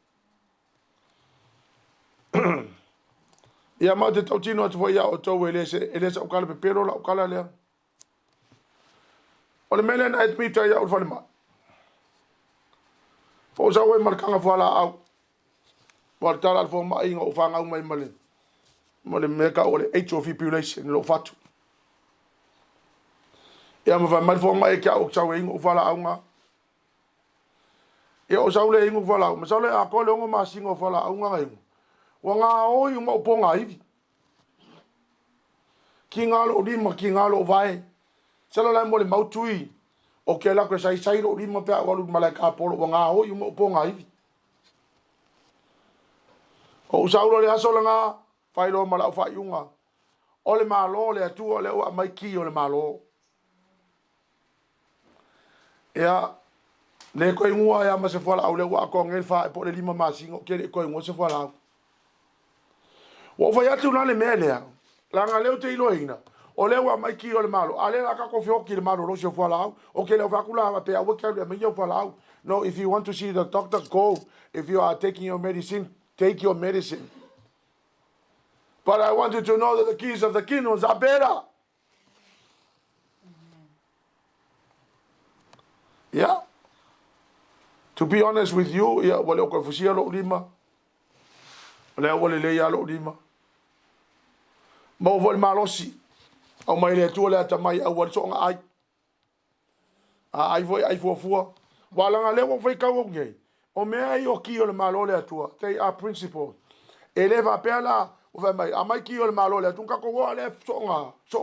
Ya ma te tau tino atu ya o tau elese o kala pepero la o kala lea. O le mele na etmita ya o fale ma. Fo sa we markanga fala au. Wa tala fo ma inga o fanga mai male. Mole meka o le HWCCC population lo fatu. Ya ma fa mal fo ma e ka o sa we inga o fala au nga. Ya o sa le inga o fala au. Ma sa le a ko le ngo ma singa o fala au nga ngai. Wa nga o yu mo ponga hivi. Ki nga lo lima ki nga lo vai. Sala la mo le mautui. O ke la ko sai lo lima pe wa lu malaka polo wa nga o yu mo ponga hivi. O sa lo le aso nga fai lo mala fa yunga. O le malo le atu o le o mai ki o le malo. Ya le ko ingua ya ma se fola au le wa ko ngel fa po le lima masingo ke le ko ingua se fola. Wo fa ya tu na le mele. La nga le o te ilo ina. O le wa mai ki o le malo. Ale la ka ko fio ki le malo lo se fola. O ke le fa kula va pe a wo ke le me yo fola. No, if you want to see the doctor, go. If you are taking your medicine, take your medicine. But I want you to know that the keys of the kingdoms are better. Yeah. To be honest with you, yeah, wale o fusia lo lima. Wale le ya lo lima. Mo vol malosi. O mai le tu le tamai a wal so ai. Ai fo. Wala nga le wo fai ka wo ngai. O me ai o ki o le malo le atua. They are principles. Eleva pela o vai mai amai ki o le malo le tunka ko wa le so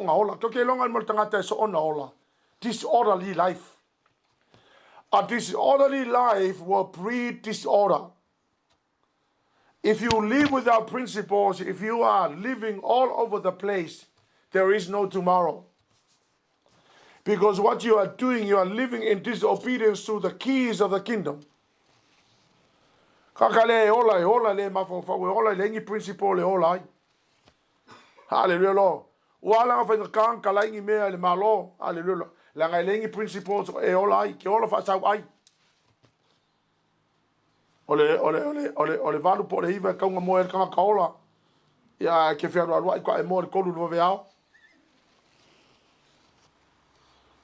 nga ola. To ke longa mo tanga te so ona ola. Disorderly life. A disorderly life will breed disorder. If you live without principles, if you are living all over the place, there is no tomorrow. Because what you are doing, you are living in disobedience to the keys of the kingdom. Kakale ola le mafo ola le ngi principle le ola. Hallelujah Lord. Wala fa kan kala ngi me le malo. Hallelujah. La ngai le ngi principles e ola ke ola fa sa ai. Ole valu po le iva ka mo el ka ola. Ya ke fe ro ko e mo ko lu veao.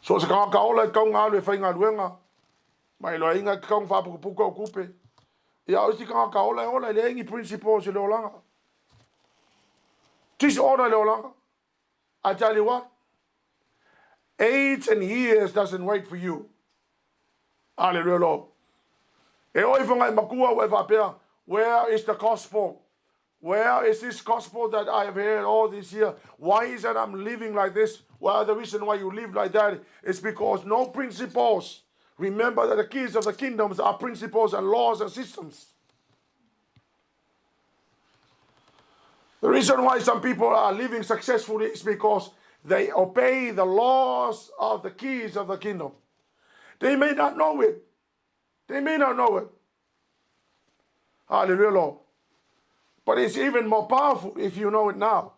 So se ka ola ka nga le fa nga luenga. Mai lo inga ka fa pu ko kupe. Ya o si ka ola le ngi principles le ola. Disorder le ola. I tell you what. 8 and years doesn't wait for you. Hallelujah Lord. E oi fonga makua we va pea. Where is the gospel? Where is this gospel that I have heard all this year? Why is it I'm living like this? Well, the reason why you live like that is because no principles. Remember that the keys of the kingdoms are principles and laws and systems. The reason why some people are living successfully is because they obey the laws of the keys of the kingdom. They may not know it. They may not know it. Hallelujah, Lord. But it's even more powerful if you know it now.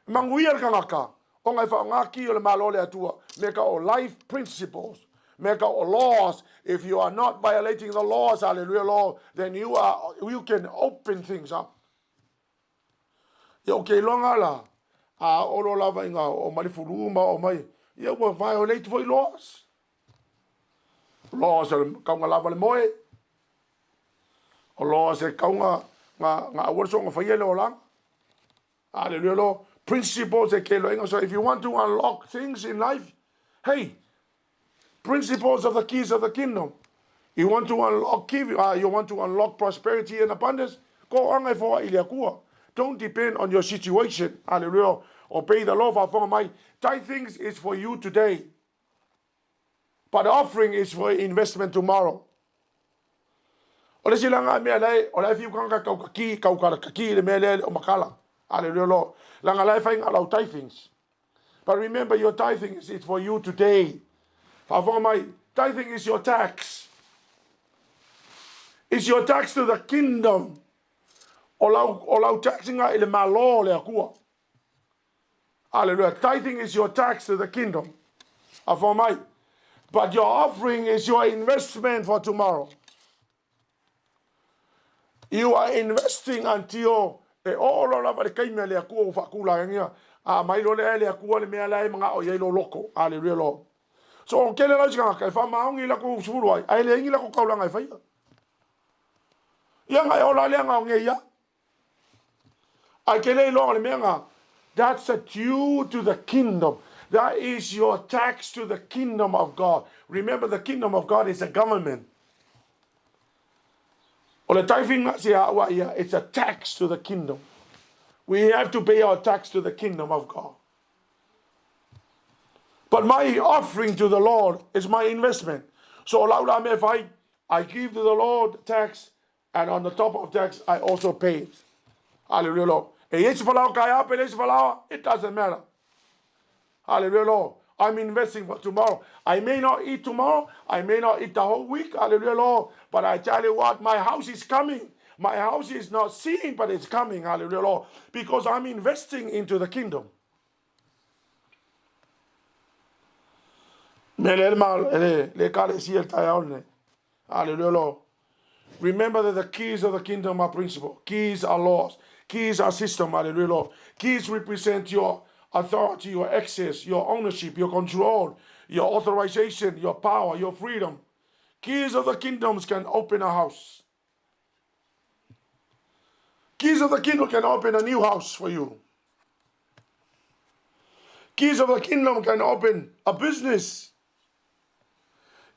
Manguia kangaka, ongai fa ngaki o malo le atua, meka o life principles, meka o laws. If you are not violating the laws, hallelujah, Lord, then you can open things up. Yo ke longa la, olo lava inga o malifuruma o mai, you will violate for laws. Laws are kaunga lava le moe. O laws are kaunga nga awurso nga fayele o lang. Hallelujah, Lord. Principles e ke loinga. So if you want to unlock things in life, hey, principles of the keys of the kingdom. You want to unlock prosperity and abundance, go angai for iliakua. Don't depend on your situation. Hallelujah. Obey the law of my tithings is for you today. But the offering is for investment tomorrow. O le silanga mea lei, o le fiu kanga kaukaki le mea lei o makala. Hallelujah, Lord. Langa lai whainga lau tithings. But remember, your tithing is for you today. Whafonga mai, tithing is your tax. It's your tax to the kingdom. O lau taxinga ile malo le akua. Hallelujah. Tithing is your tax to the kingdom. Whafonga mai. But your offering is your investment for tomorrow. You are investing until all of the kaime le akua fakula ngia mai lo le akua le mea lai mga o yelo loko. Hallelujah, Lord. So kele la jika ka fa maungi la ku suluai ai le ngi la ku kaula ngai fa ya ngai ola le ngai ya ai kele lo le mea. That's a due to the kingdom. That is your tax to the kingdom of God. Remember, the kingdom of God is a government. It's a tax to the kingdom. We have to pay our tax to the kingdom of God. But my offering to the Lord is my investment. So I give to the Lord tax, and on the top of tax, I also pay. Hallelujah, Lord. It doesn't matter. Hallelujah, Lord. I'm investing for tomorrow. I may not eat tomorrow. I may not eat the whole week. Hallelujah, Lord. But I tell you what, my house is coming. My house is not seen, but it's coming. Hallelujah, Lord. Because I'm investing into the kingdom. Hallelujah, Lord. Remember that the keys of the kingdom are principle. Keys are laws. Keys are system. Hallelujah, Lord. Keys represent your authority, your access, your ownership, your control, your authorization, your power, your freedom. Keys of the kingdoms can open a house. Keys of the kingdom can open a new house for you. Keys of the kingdom can open a business.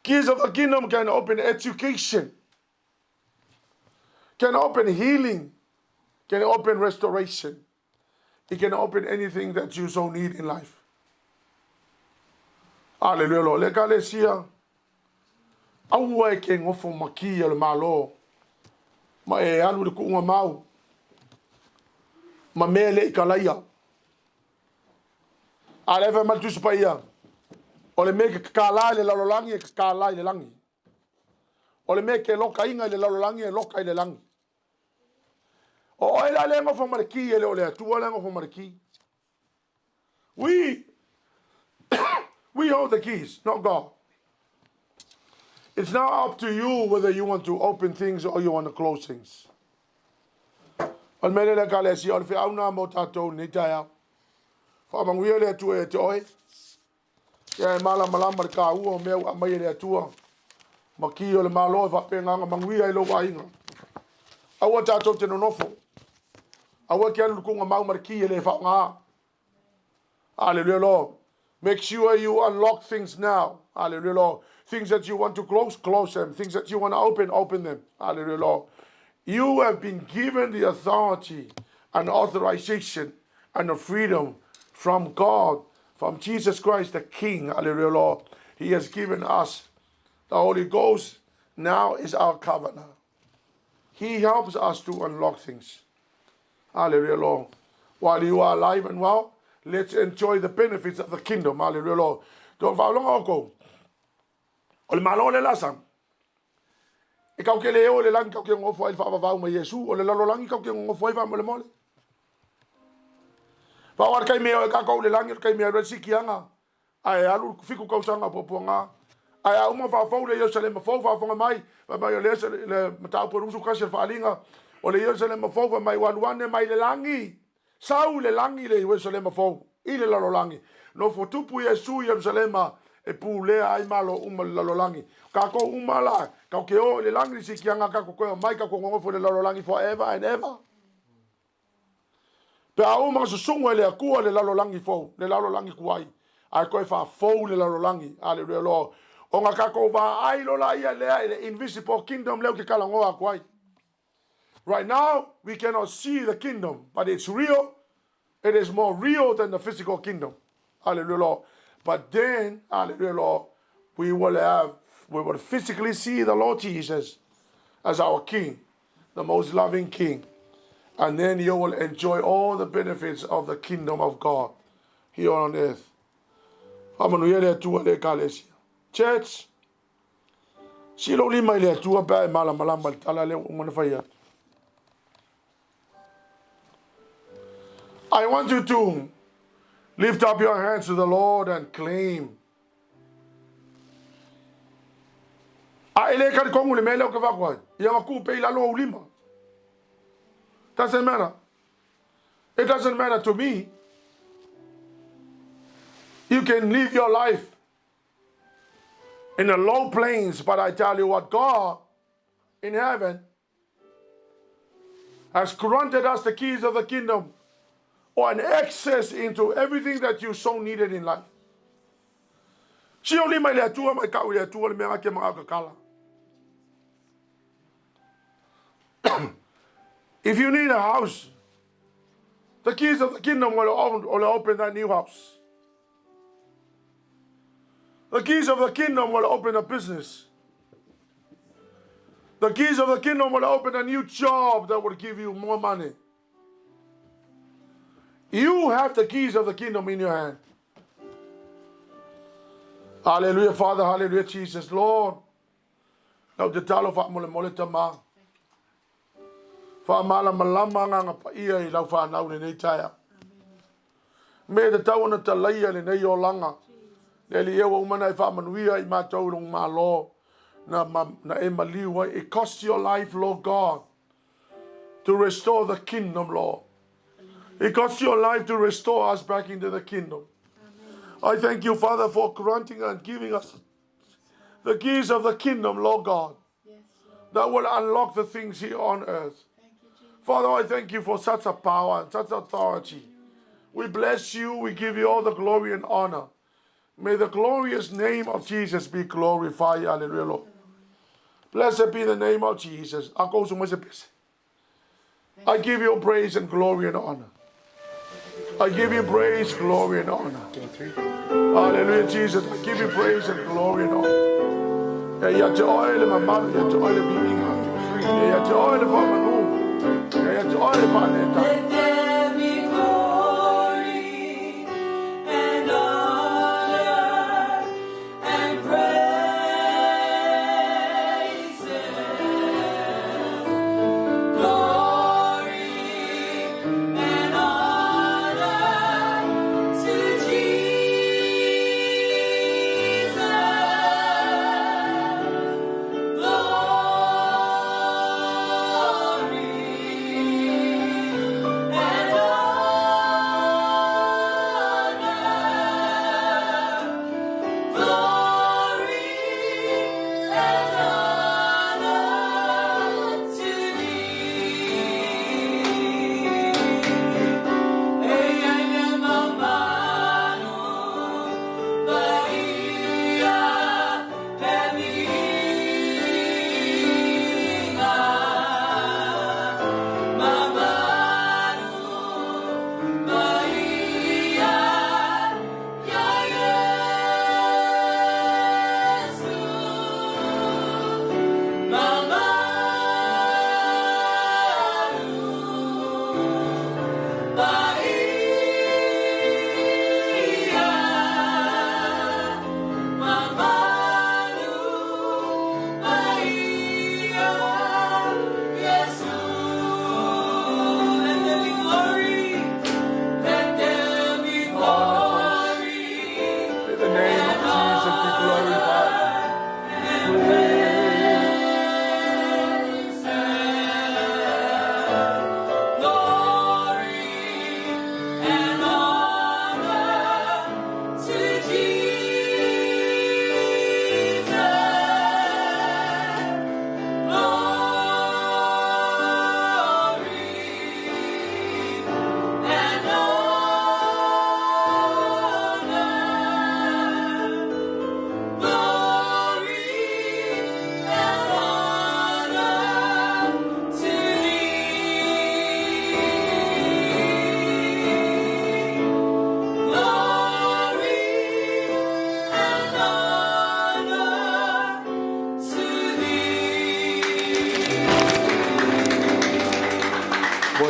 Keys of the kingdom can open education, can open healing, can open restoration. It can open anything that you so need in life. Hallelujah, Lord. Leka le sia. Aua e ke ngofo makia le malo. Ma e anu le kuunga mau. Ma mele i kalaia. Aleva maltusu pa ia. O le meke kalai le lalolangi e kalai le langi. O le meke loka inga le lalolangi e loka i le langi. O ela le ngofo mariki ele o le atua le ngofo mariki. We hold the keys, not God. It's now up to you whether you want to open things or you want to close things. Al mele le kalesi al fe auna mo tatou ni taia. Fa manguia le atua e te oe. Ya mala malama ka u o meu a mai le atua. Maki o le malo va penga manguia i lo wainga. Awa tatou te nonofo. Awa ke anu kunga mau mariki le fa nga. Hallelujah, Lord. Make sure you unlock things now. Hallelujah, Lord. Things that you want to close them. Things that you want to open them. Hallelujah, Lord. You have been given the authority and authorization and the freedom from God, from Jesus Christ the King. Hallelujah, Lord. He has given us the Holy Ghost. Now is our covenant. He helps us to unlock things. Hallelujah, Lord. While you are alive and well, let's enjoy the benefits of the kingdom. Hallelujah, Lord. Don't follow go. Ole malo le lasang. Ikaw ke leo le lang ikaw ke ngofo il fa va ma Yesu ole lalo lang ikaw ke ngofo va mo le mole. Fa war kai me ka ko le lang kai me re sikianga. Ai alu fiku ko sanga poponga. Ai uma fa fo le Jerusalem fo fa fo mai va mai le mata por usu ka se fa linga. Ole Jerusalem fo va mai wan mai le langi. Sau le langi le Jerusalem fo. Ile lalo langi. No fo tupu Yesu Jerusalem e pu le ai malo lalo langi. Ka ko umala ka ke o le langi si kianga ka ko mai ka ko ngofo le lalo langi forever and ever. Pe a uma so sungo le ku le lalo langi fo le lalo langi kuai. Ai ko fa fo le lalo langi. Hallelujah Lord. O nga ka ko va ai lo la ia le invisible kingdom le ke kala ngoa kuai. Right now we cannot see the kingdom, but it's real. It is more real than the physical kingdom. Hallelujah Lord. But then, hallelujah Lord, we will physically see the Lord Jesus as our King, the most loving King. And then you will enjoy all the benefits of the kingdom of God here on earth. Church, I want you to lift up your hands to the Lord and claim. Doesn't matter. It doesn't matter to me. You can live your life in the low plains, but I tell you what, God in heaven has granted us the keys of the kingdom or an access into everything that you so needed in life. If you need a house, the keys of the kingdom will open that new house. The keys of the kingdom will open a business. The keys of the kingdom will open a new job that will give you more money. You have the keys of the kingdom in your hand. Hallelujah, Father. Hallelujah, Jesus. Lord. Now the talo fa mole mole tama. Fa mala malama nga pa ia I lau fa nau ne taia. Me the tau na talaia ne yo langa. Le li ewa umana I fa manuia I mātou rong mā lo. Na e maliwa. It costs your life, Lord God, to restore the kingdom, Lord. It costs your life to restore us back into the kingdom. I thank you, Father, for granting and giving us the keys of the kingdom, Lord God, that will unlock the things here on earth. Father, I thank you for such a power and such authority. We bless you. We give you all the glory and honor. May the glorious name of Jesus be glorified. Hallelujah, Lord. Blessed be the name of Jesus. I give you praise and glory and honor. I give you praise, glory, and honor. Hallelujah, Jesus. I give you praise and glory and honor. Ya te oile mamanu, ya te oile biinga. Ya te oile famanu. Ya te oile faneta.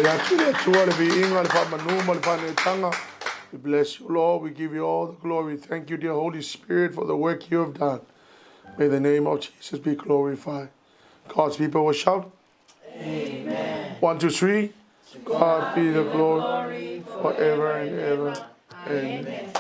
We bless you, Lord. We give you all the glory. Thank you, dear Holy Spirit, for the work you have done. May the name of Jesus be glorified. God's people will shout. Amen. 1, 2, 3. God be the glory forever and ever. Amen.